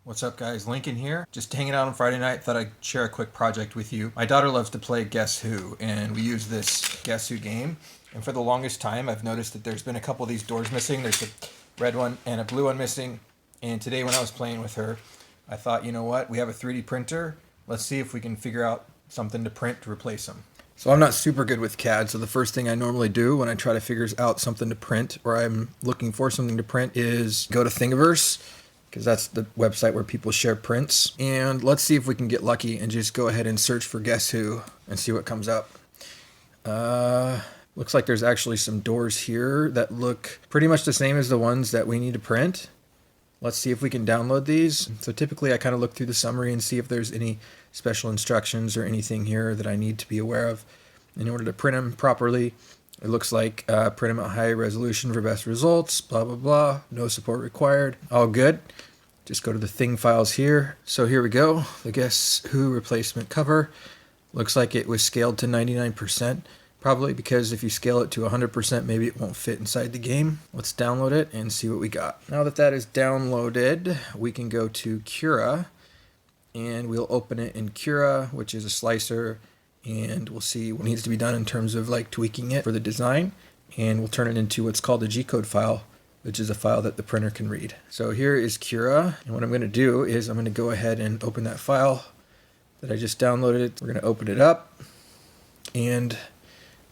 What's up, guys? Lincoln here. Just hanging out on Friday night. Thought I'd share a quick project with you. My daughter loves to play Guess Who, and we use this Guess Who game. And for the longest time, I've noticed that there's been a couple of these doors missing. There's a red one and a blue one missing. And today, when I was playing with her, I thought, you know what? We have a 3D printer. Let's see if we can figure out something to print to replace them. So I'm not super good with CAD, so the first thing I normally do when I try to figure out something to print, or I'm looking for something to print, is go to Thingiverse, because that's the website where people share prints. And let's see if we can get lucky and just go ahead and search for Guess Who and see what comes up. Looks like there's actually some doors here that look pretty much the same as the ones that we need to print. Let's see if we can download these. So typically I kind of look through the summary and see if there's any special instructions or anything here that I need to be aware of in order to print them properly. It looks like print them at high resolution for best results, blah, blah, blah. No support required. All good. Just go to the thing files here. So here we go. The Guess Who replacement cover. Looks like it was scaled to 99%. Probably because if you scale it to 100%, maybe it won't fit inside the game. Let's download it and see what we got. Now that that is downloaded, we can go to Cura. And we'll open it in Cura, which is a slicer. And we'll see what needs to be done in terms of like tweaking it for the design, and we'll turn it into what's called a G-code file, which is a file that the printer can read. So here is Cura, and what I'm going to do is I'm going to go ahead and open that file that I just downloaded. We're going to open it up, and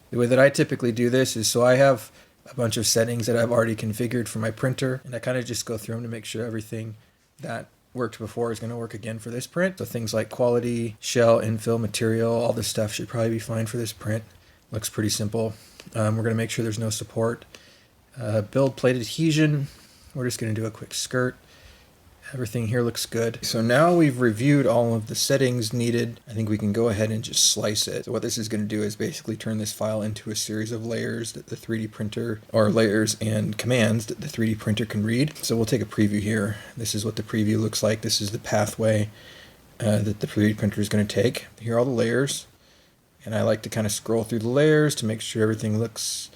the way that I typically do this is, so I have a bunch of settings that I've already configured for my printer, and I kind of just go through them to make sure everything that worked before is going to work again for this print. So things like quality, shell, infill, material, all this stuff should probably be fine for this print. Looks pretty simple. We're going to make sure there's no support. Build plate adhesion. We're just going to do a quick skirt. Everything here looks good. So now we've reviewed all of the settings needed. I think we can go ahead and just slice it. So what this is going to do is basically turn this file into a series of layers that the 3D printer, or layers and commands that the 3D printer can read. So we'll take a preview here. This is what the preview looks like. This is the pathway that the 3D printer is going to take. Here are all the layers. And I like to kind of scroll through the layers to make sure everything looks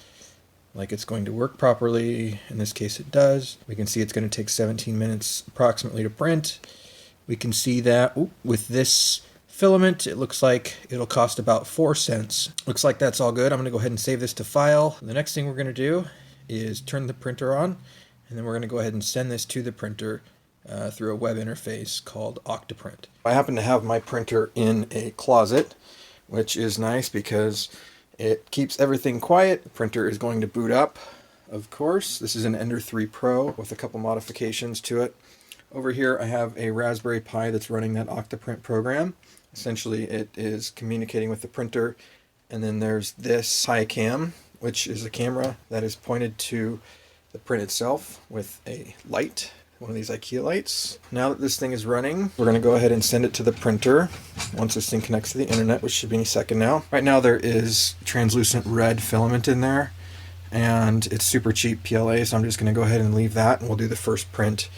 like it's going to work properly. In this case it does. We can see it's going to take 17 minutes approximately to print. We can see that with this filament it looks like it'll cost about 4 cents. Looks like that's all good. I'm going to go ahead and save this to file. The next thing we're going to do is turn the printer on, and then we're going to go ahead and send this to the printer through a web interface called Octoprint. I happen to have my printer in a closet, which is nice because it keeps everything quiet. The printer is going to boot up, of course. This is an Ender 3 Pro with a couple modifications to it. Over here I have a Raspberry Pi that's running that Octoprint program. Essentially it is communicating with the printer, and then there's this Pi Cam, which is a camera that is pointed to the print itself with a light, one of these IKEA lights. Now that this thing is running, we're going to go ahead and send it to the printer once this thing connects to the internet, which should be any second now. Right now there is translucent red filament in there, and it's super cheap PLA, so I'm just going to go ahead and leave that, and we'll do the first print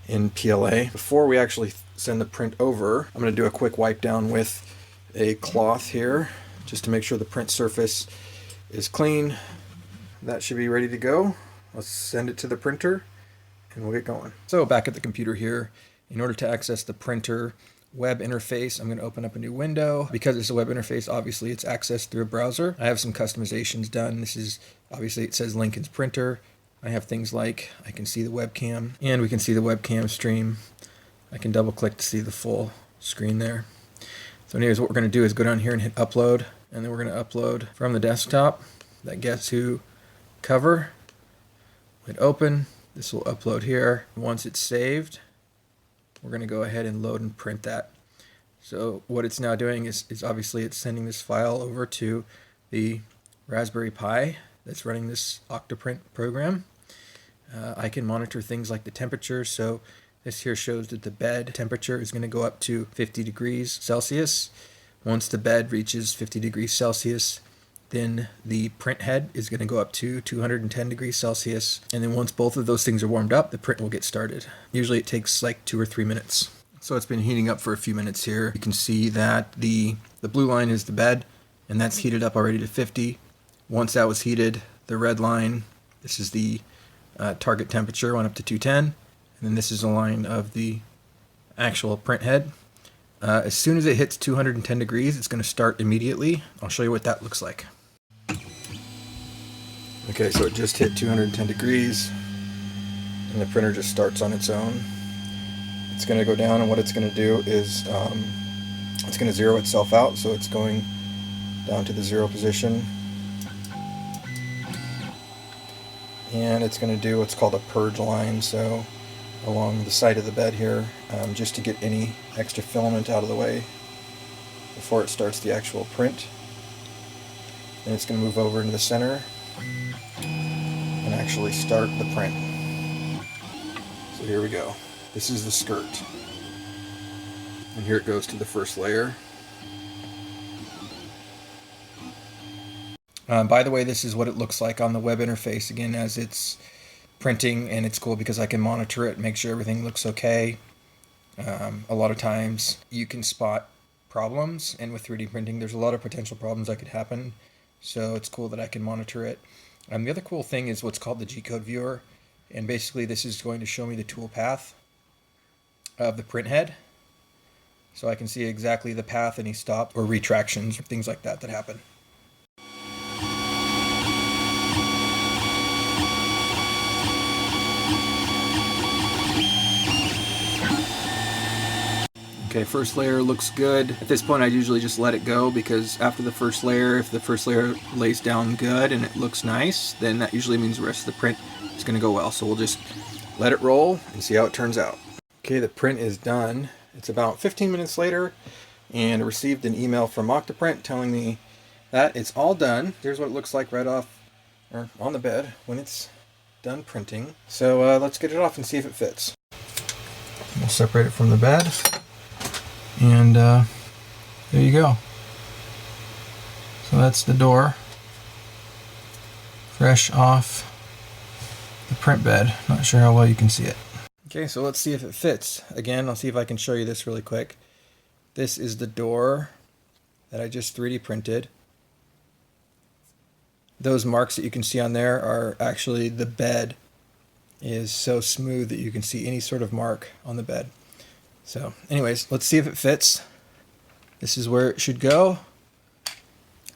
in PLA. Before we actually send the print over, I'm going to do a quick wipe down with a cloth here, just to make sure the print surface is clean. That should be ready to go. Let's send it to the printer, and we'll get going. So back at the computer here, in order to access the printer web interface, I'm going to open up a new window. Because it's a web interface, obviously it's accessed through a browser. I have some customizations done. This is, obviously it says Lincoln's printer. I have things like, I can see the webcam, and we can see the webcam stream. I can double click to see the full screen there. So anyways, what we're going to do is go down here and hit upload, and then we're going to upload from the desktop that Guess Who cover. Hit open. This will upload here. Once it's saved, we're going to go ahead and load and print that. So what it's now doing is obviously it's sending this file over to the Raspberry Pi that's running this Octoprint program. I can monitor things like the temperature. So this here shows that the bed temperature is going to go up to 50 degrees Celsius. Once the bed reaches 50 degrees Celsius, then the print head is going to go up to 210 degrees Celsius. And then once both of those things are warmed up, the print will get started. Usually it takes like 2 or 3 minutes. So it's been heating up for a few minutes here. You can see that the blue line is the bed, and that's heated up already to 50. Once that was heated, the red line, this is the target temperature, went up to 210. And then this is a line of the actual print head. As soon as it hits 210 degrees, it's going to start immediately. I'll show you what that looks like. Okay, so it just hit 210 degrees, and the printer just starts on its own. It's going to go down, and what it's going to do is it's going to zero itself out, so it's going down to the 0 position. And it's going to do what's called a purge line, so along the side of the bed here, just to get any extra filament out of the way before it starts the actual print. Then it's going to move over into the center and actually start the print. So here we go. This is the skirt. And here it goes to the first layer. By the way, this is what it looks like on the web interface again as it's printing, and it's cool because I can monitor it, make sure everything looks okay. A lot of times you can spot problems, and with 3D printing there's a lot of potential problems that could happen, so it's cool that I can monitor it. The other cool thing is what's called the G-code viewer, and basically this is going to show me the tool path of the print head, so I can see exactly the path, any stop or retractions or things like that that happen. Okay, first layer looks good. At this point I usually just let it go, because after the first layer, if the first layer lays down good and it looks nice, then that usually means the rest of the print is going to go well. So we'll just let it roll and see how it turns out. Okay, the print is done. It's about 15 minutes later, and I received an email from Octoprint telling me that it's all done. Here's what it looks like right off, or on the bed, when it's done printing. So let's get it off and see if it fits. We'll separate it from the bed. And there you go. So that's the door, fresh off the print bed. Not sure how well you can see it. Okay, so let's see if it fits. Again, I'll see if I can show you this really quick. This is the door that I just 3D printed. Those marks that you can see on there are actually the bed is so smooth that you can see any sort of mark on the bed. So anyways, let's see if it fits. This is where it should go.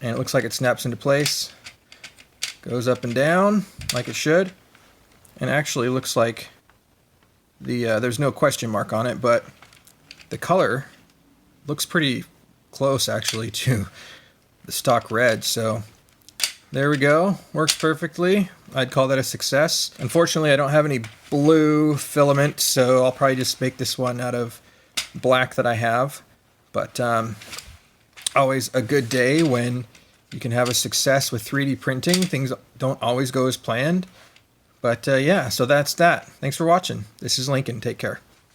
And it looks like it snaps into place. Goes up and down like it should. And actually looks like there's no question mark on it, but the color looks pretty close actually to the stock red. So there we go. Works perfectly. I'd call that a success. Unfortunately, I don't have any blue filament, so I'll probably just make this one out of black that I have. But always a good day when you can have a success with 3D printing. Things don't always go as planned. But yeah, so that's that. Thanks for watching. This is Lincoln. Take care.